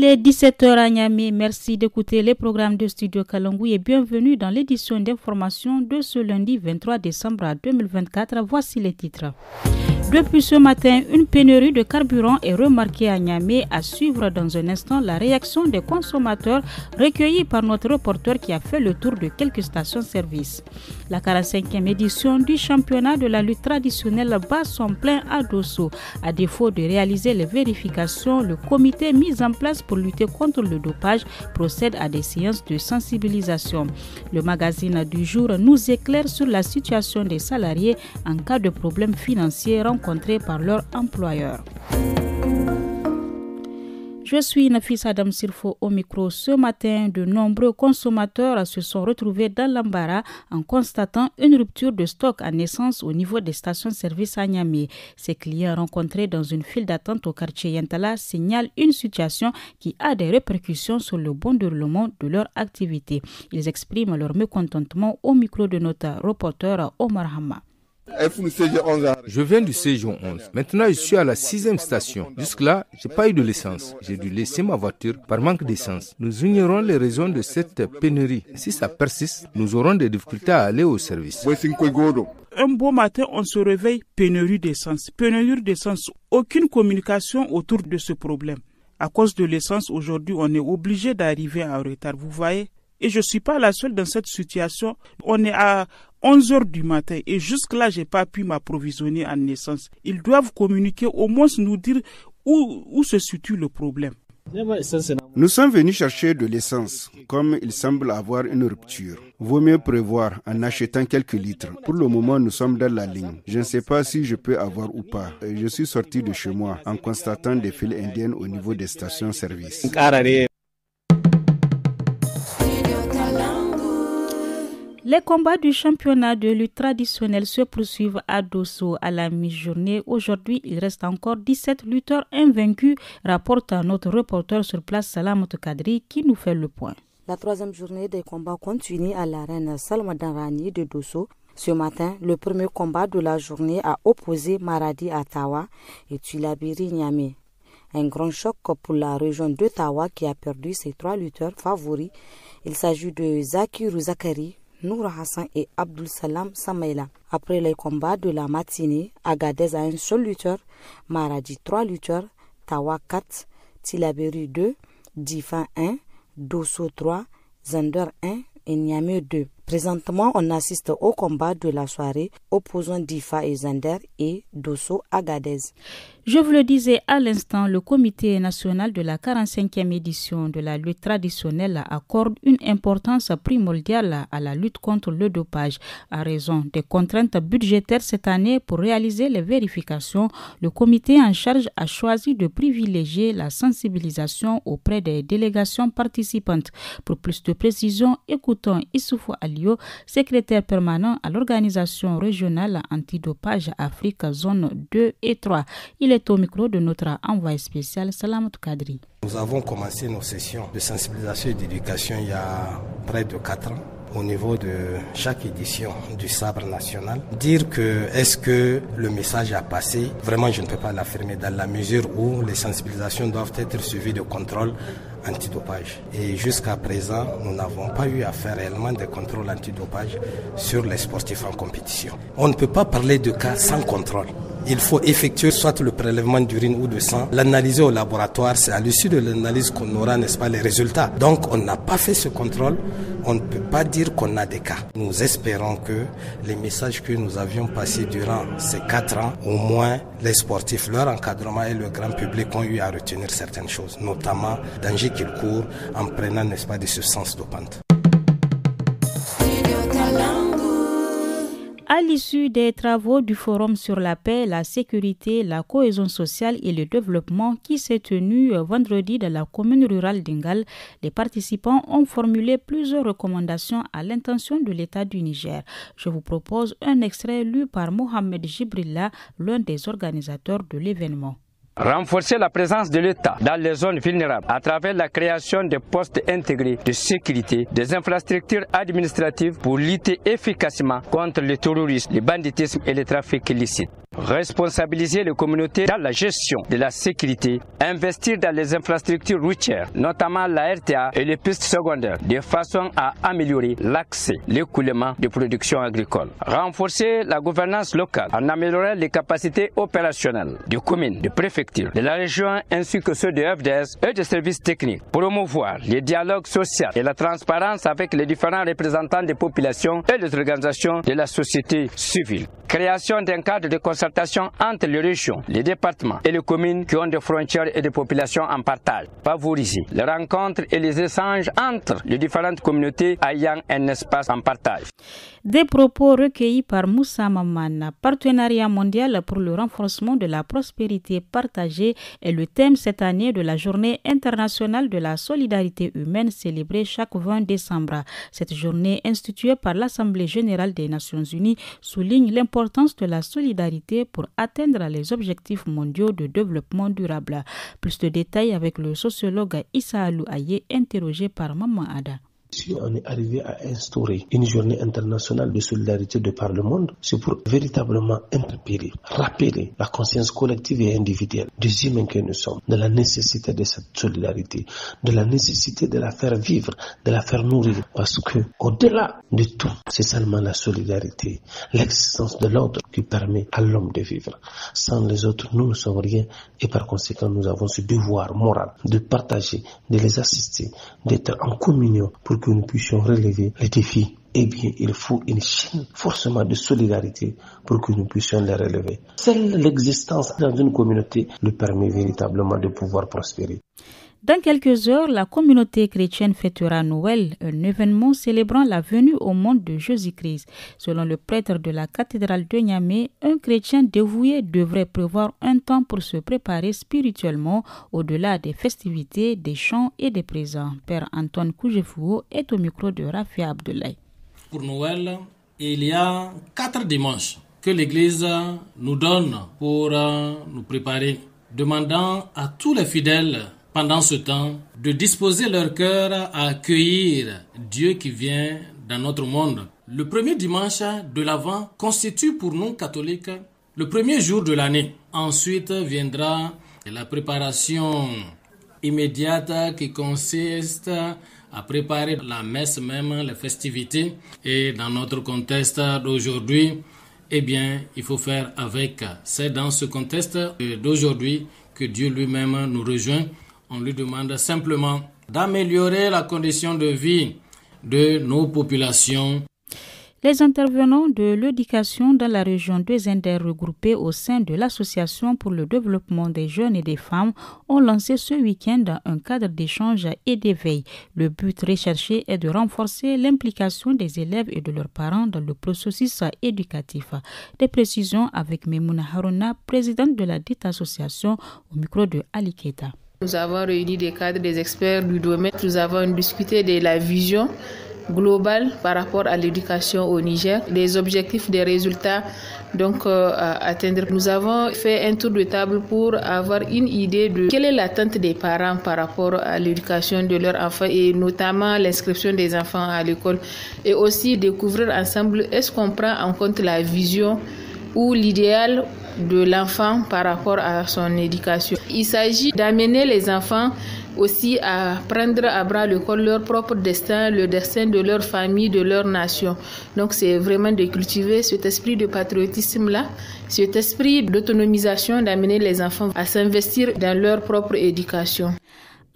Il est 17h à Niamey. Merci d'écouter les programmes de Studio Kalangou et bienvenue dans l'édition d'information de ce lundi 23 décembre 2024. Voici les titres. Depuis ce matin, une pénurie de carburant est remarquée à Niamey. À suivre dans un instant la réaction des consommateurs recueillis par notre reporter qui a fait le tour de quelques stations-service. La 45e édition du championnat de la lutte traditionnelle bat son plein à Dosso. À défaut de réaliser les vérifications, le comité mis en place pour lutter contre le dopage procède à des séances de sensibilisation. Le magazine du jour nous éclaire sur la situation des salariés en cas de problèmes financiers rencontrés par leur employeur. Je suis Nafis Adam Sirfo au micro. Ce matin, de nombreux consommateurs se sont retrouvés dans l'embarras en constatant une rupture de stock à naissance au niveau des stations-service à Niamey. Ces clients rencontrés dans une file d'attente au quartier Yantala signalent une situation qui a des répercussions sur le bon déroulement de leur activité. Ils expriment leur mécontentement au micro de notre reporter Omar Hamma. Je viens du Séjon 11. Maintenant, je suis à la 6e station. Jusque-là, je n'ai pas eu de l'essence. J'ai dû laisser ma voiture par manque d'essence. Nous ignorons les raisons de cette pénurie. Si ça persiste, nous aurons des difficultés à aller au service. Un beau matin, on se réveille, pénurie d'essence. Pénurie d'essence, aucune communication autour de ce problème. À cause de l'essence, aujourd'hui, on est obligé d'arriver en retard. Vous voyez? Et je ne suis pas la seule dans cette situation. On est à 11h du matin et jusque-là, je n'ai pas pu m'approvisionner en essence. Ils doivent communiquer, au moins nous dire où se situe le problème. Nous sommes venus chercher de l'essence. Comme il semble avoir une rupture, vaut mieux prévoir en achetant quelques litres. Pour le moment, nous sommes dans la ligne. Je ne sais pas si je peux avoir ou pas. Je suis sorti de chez moi en constatant des files indiennes au niveau des stations-service. Les combats du championnat de lutte traditionnelle se poursuivent à Dosso à la mi-journée. Aujourd'hui, il reste encore 17 lutteurs invaincus, rapporte notre reporter sur place Salamot Kadri qui nous fait le point. La troisième journée des combats continue à l'arène Salmadan Rani de Dosso. Ce matin, le premier combat de la journée a opposé Maradi à Tawa et Tulabiri Niamey. Un grand choc pour la région de Tawa qui a perdu ses 3 lutteurs favoris. Il s'agit de Zakirou Zakari, Noura Hassan et Abdul Salam Samaïla. Après les combats de la matinée, Agadez a un seul lutteur, Maradi 3 lutteurs, Tawa 4, Tilaberi 2, Difa 1, Dosso 3, Zander 1 et Niamey 2. Présentement, on assiste au combat de la soirée opposant Difa et Zander et Dosso Agadez. Je vous le disais à l'instant, le comité national de la 45e édition de la lutte traditionnelle accorde une importance primordiale à la lutte contre le dopage. À raison des contraintes budgétaires cette année pour réaliser les vérifications, le comité en charge a choisi de privilégier la sensibilisation auprès des délégations participantes. Pour plus de précision, écoutons Issoufou Alio, secrétaire permanent à l'organisation régionale antidopage Afrique zone 2 et 3. Il est au micro de notre envoyé spécial Salamot Kadri. Nous avons commencé nos sessions de sensibilisation et d'éducation il y a près de 4 ans au niveau de chaque édition du Sabre national. Dire que est-ce que le message a passé, vraiment je ne peux pas l'affirmer dans la mesure où les sensibilisations doivent être suivies de contrôles antidopage. Et jusqu'à présent, nous n'avons pas eu à faire réellement des contrôles antidopage sur les sportifs en compétition. On ne peut pas parler de cas sans contrôle. Il faut effectuer soit le prélèvement d'urine ou de sang, l'analyser au laboratoire, c'est à l'issue de l'analyse qu'on aura, n'est-ce pas, les résultats. Donc on n'a pas fait ce contrôle, on ne peut pas dire qu'on a des cas. Nous espérons que les messages que nous avions passés durant ces 4 ans, au moins les sportifs, leur encadrement et le grand public ont eu à retenir certaines choses, notamment danger qu'ils courent en prenant, n'est-ce pas, des substances dopantes. À l'issue des travaux du Forum sur la paix, la sécurité, la cohésion sociale et le développement qui s'est tenu vendredi dans la commune rurale d'Ingal, les participants ont formulé plusieurs recommandations à l'intention de l'État du Niger. Je vous propose un extrait lu par Mohamed Jibrilla, l'un des organisateurs de l'événement. Renforcer la présence de l'État dans les zones vulnérables à travers la création de postes intégrés de sécurité, des infrastructures administratives pour lutter efficacement contre le terrorisme, le banditisme et le trafic illicite. responsabiliser les communautés dans la gestion de la sécurité, investir dans les infrastructures routières, notamment la RTA et les pistes secondaires, de façon à améliorer l'accès, l'écoulement de production agricole. Renforcer la gouvernance locale en améliorant les capacités opérationnelles des communes, des préfectures, de la région ainsi que ceux de FDS et des services techniques. Promouvoir les dialogues sociaux et la transparence avec les différents représentants des populations et les organisations de la société civile. Création d'un cadre de concertation entre les régions, les départements et les communes qui ont des frontières et des populations en partage. Favoriser les rencontres et les échanges entre les différentes communautés ayant un espace en partage. Des propos recueillis par Moussa Maman. Partenariat mondial pour le renforcement de la prospérité partagée est le thème cette année de la Journée internationale de la solidarité humaine célébrée chaque 20 décembre. Cette journée instituée par l'Assemblée générale des Nations unies souligne l'importance de la solidarité pour atteindre les objectifs mondiaux de développement durable. Plus de détails avec le sociologue Issa Alou Aye, interrogé par Maman Ada. Si on est arrivé à instaurer une journée internationale de solidarité de par le monde, c'est pour véritablement interpeller, rappeler la conscience collective et individuelle des humains que nous sommes, de la nécessité de cette solidarité, de la nécessité de la faire vivre, de la faire nourrir. Parce que, au-delà de tout, c'est seulement la solidarité, l'existence de l'autre qui permet à l'homme de vivre. Sans les autres, nous ne sommes rien et par conséquent, nous avons ce devoir moral de partager, de les assister, d'être en communion pour que nous puissions relever les défis. Eh bien, il faut une chaîne forcément de solidarité pour que nous puissions les relever. Seule l'existence dans une communauté nous permet véritablement de pouvoir prospérer. Dans quelques heures, la communauté chrétienne fêtera Noël, un événement célébrant la venue au monde de Jésus-Christ. Selon le prêtre de la cathédrale de Niamey, un chrétien dévoué devrait prévoir un temps pour se préparer spirituellement au-delà des festivités, des chants et des présents. Père Antoine Koujefouo est au micro de Rafia Abdoulaye. Pour Noël, il y a 4 dimanches que l'Église nous donne pour nous préparer, demandant à tous les fidèles pendant ce temps de disposer leur cœur à accueillir Dieu qui vient dans notre monde. Le premier dimanche de l'Avent constitue pour nous catholiques le premier jour de l'année. Ensuite viendra la préparation immédiate qui consiste à préparer la messe même, les festivités. Et dans notre contexte d'aujourd'hui, eh bien, il faut faire avec. C'est dans ce contexte d'aujourd'hui que Dieu lui-même nous rejoint. On lui demande simplement d'améliorer la condition de vie de nos populations. Les intervenants de l'éducation dans la région de Zender regroupés au sein de l'Association pour le développement des jeunes et des femmes ont lancé ce week-end un cadre d'échange et d'éveil. Le but recherché est de renforcer l'implication des élèves et de leurs parents dans le processus éducatif. Des précisions avec Memouna Harouna, présidente de la dite association, au micro de Ali Keita. Nous avons réuni des cadres, des experts du domaine. Nous avons discuté de la vision globale par rapport à l'éducation au Niger, des objectifs, des résultats à atteindre. Nous avons fait un tour de table pour avoir une idée de quelle est l'attente des parents par rapport à l'éducation de leurs enfants et notamment l'inscription des enfants à l'école. Et aussi découvrir ensemble, est-ce qu'on prend en compte la vision ou l'idéal de l'enfant par rapport à son éducation. Il s'agit d'amener les enfants aussi à prendre à bras le corps leur propre destin, le destin de leur famille, de leur nation. Donc c'est vraiment de cultiver cet esprit de patriotisme-là, cet esprit d'autonomisation, d'amener les enfants à s'investir dans leur propre éducation.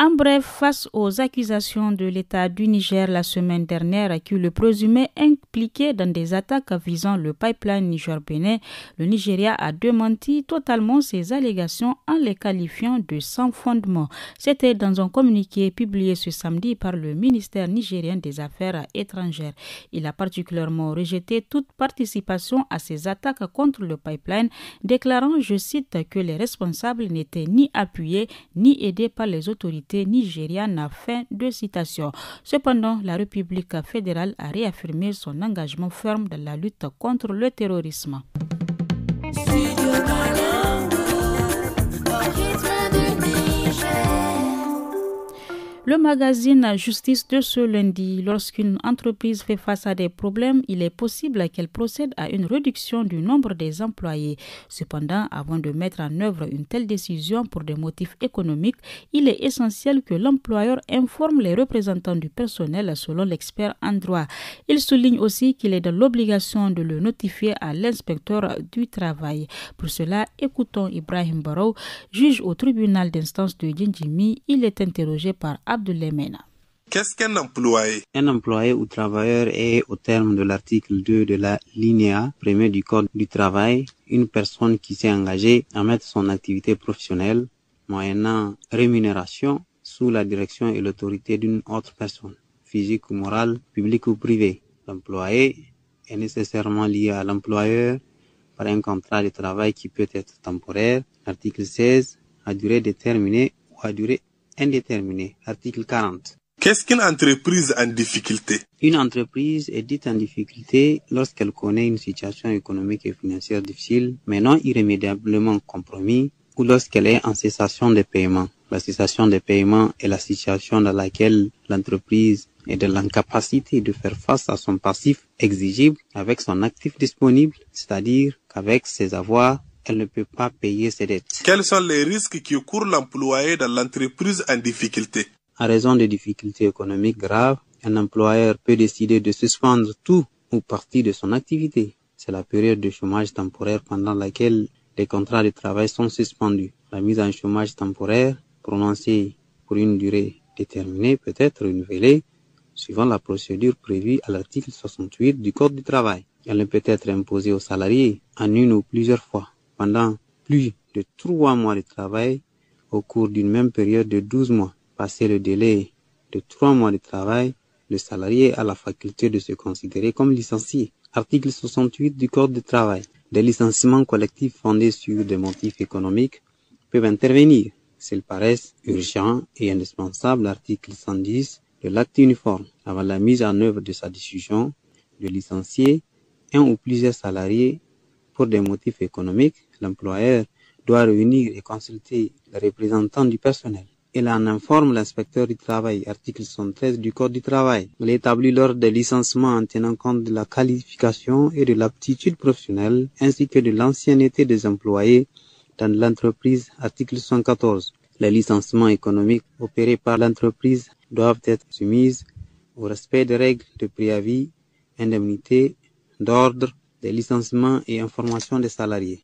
En bref, face aux accusations de l'État du Niger la semaine dernière qui le présumait impliqué dans des attaques visant le pipeline Niger-Bénin, le Nigeria a démenti totalement ces allégations en les qualifiant de sans fondement. C'était dans un communiqué publié ce samedi par le ministère nigérien des Affaires étrangères. Il a particulièrement rejeté toute participation à ces attaques contre le pipeline, déclarant, je cite, que les responsables n'étaient ni appuyés ni aidés par les autorités nigériane. Fin de citation. Cependant, la République fédérale a réaffirmé son engagement ferme dans la lutte contre le terrorisme. Le magazine Justice de ce lundi. Lorsqu'une entreprise fait face à des problèmes, il est possible qu'elle procède à une réduction du nombre des employés. Cependant, avant de mettre en œuvre une telle décision pour des motifs économiques, il est essentiel que l'employeur informe les représentants du personnel selon l'expert en droit. Il souligne aussi qu'il est de l'obligation de le notifier à l'inspecteur du travail. Pour cela, écoutons Ibrahim Barrow, juge au tribunal d'instance de Djindjimi. Il est interrogé par Abdoulaye Mena. Qu'est-ce qu'un employé? Un employé ou travailleur est, au terme de l'article 2 de la linéa 1er du Code du travail, une personne qui s'est engagée à mettre son activité professionnelle, moyennant rémunération, sous la direction et l'autorité d'une autre personne, physique ou morale, publique ou privée. L'employé est nécessairement lié à l'employeur par un contrat de travail qui peut être temporaire. Article 16, à durée déterminée ou à durée indéterminée. Article 40. Qu'est-ce qu'une entreprise en difficulté? Une entreprise est dite en difficulté lorsqu'elle connaît une situation économique et financière difficile, mais non irrémédiablement compromise, ou lorsqu'elle est en cessation de paiement. La cessation de paiement est la situation dans laquelle l'entreprise est de l'incapacité de faire face à son passif exigible avec son actif disponible, c'est-à-dire qu'avec ses avoirs, elle ne peut pas payer ses dettes. Quels sont les risques qui courent l'employé dans l'entreprise en difficulté? En raison de difficultés économiques graves, un employeur peut décider de suspendre tout ou partie de son activité. C'est la période de chômage temporaire pendant laquelle les contrats de travail sont suspendus. La mise en chômage temporaire, prononcée pour une durée déterminée, peut être renouvelée suivant la procédure prévue à l'article 68 du Code du travail. Elle ne peut être imposée aux salariés en une ou plusieurs fois pendant plus de 3 mois de travail au cours d'une même période de 12 mois. Passé le délai de 3 mois de travail, le salarié a la faculté de se considérer comme licencié. Article 68 du Code du travail. Des licenciements collectifs fondés sur des motifs économiques peuvent intervenir s'ils paraissent urgents et indispensables. Article 110 de l'acte uniforme. Avant la mise en œuvre de sa décision de licencier un ou plusieurs salariés pour des motifs économiques, l'employeur doit réunir et consulter les représentants du personnel. Il en informe l'inspecteur du travail, article 113 du Code du travail. Il établit l'ordre des licenciements en tenant compte de la qualification et de l'aptitude professionnelle, ainsi que de l'ancienneté des employés dans l'entreprise, article 114. Les licenciements économiques opérés par l'entreprise doivent être soumis au respect des règles de préavis, indemnité, d'ordre, des licenciements et information des salariés.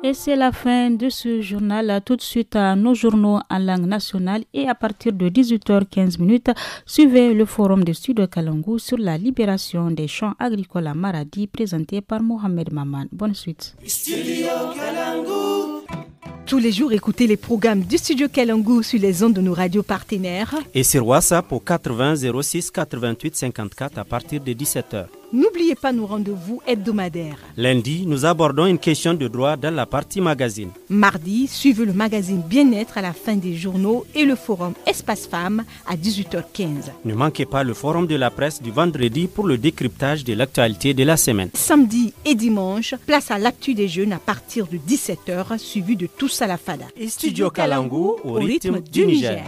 Et c'est la fin de ce journal. Tout de suite à nos journaux en langue nationale et à partir de 18h15, suivez le forum de Studio Kalangu sur la libération des champs agricoles à Maradi présenté par Mohamed Maman. Bonne suite. Tous les jours, écoutez les programmes du Studio Kalangu sur les ondes de nos radios partenaires. Et sur WhatsApp au 80 06 88 54 à partir de 17h. N'oubliez pas nos rendez-vous hebdomadaires. Lundi, nous abordons une question de droit dans la partie magazine. Mardi, suivez le magazine Bien-être à la fin des journaux et le forum Espace Femmes à 18h15. Ne manquez pas le forum de la presse du vendredi pour le décryptage de l'actualité de la semaine. Samedi et dimanche, place à l'actu des jeunes à partir de 17h, suivi de Tous à la Fada. Et Studio Kalangu au rythme du Niger.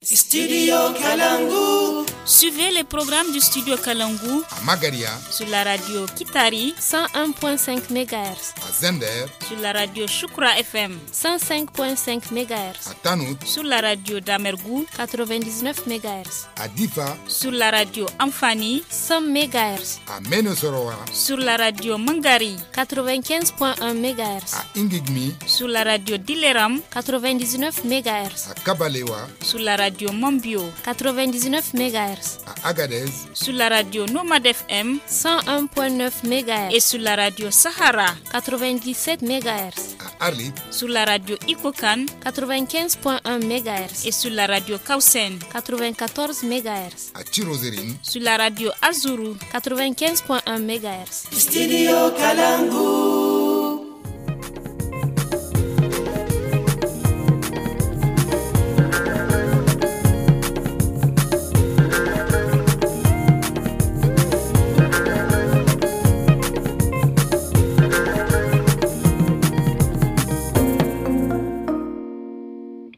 Studio Kalangu. Suivez les programmes du Studio Kalangu à Magaria sur la radio Kitari 101.5 MHz, à Zender sur la radio Shukra FM 105.5 MHz, à Tanout sur la radio Damergou 99 MHz, à Difa sur la radio Amfani 100 MHz, à Menosoroa sur la radio Mangari 95.1 MHz, à Ingigmi sur la radio Dileram 99 MHz, à Kabalewa sur la radio Mambio 99 MHz, à Agadez sur la radio Nomad FM 101.9 MHz et sur la radio Sahara 97 MHz, à Arlit sur la radio Ikokan 95.1 MHz et sur la radio Kausen 94 MHz, à Chirozérine sur la radio Azuru 95.1 MHz. Studio Kalangu.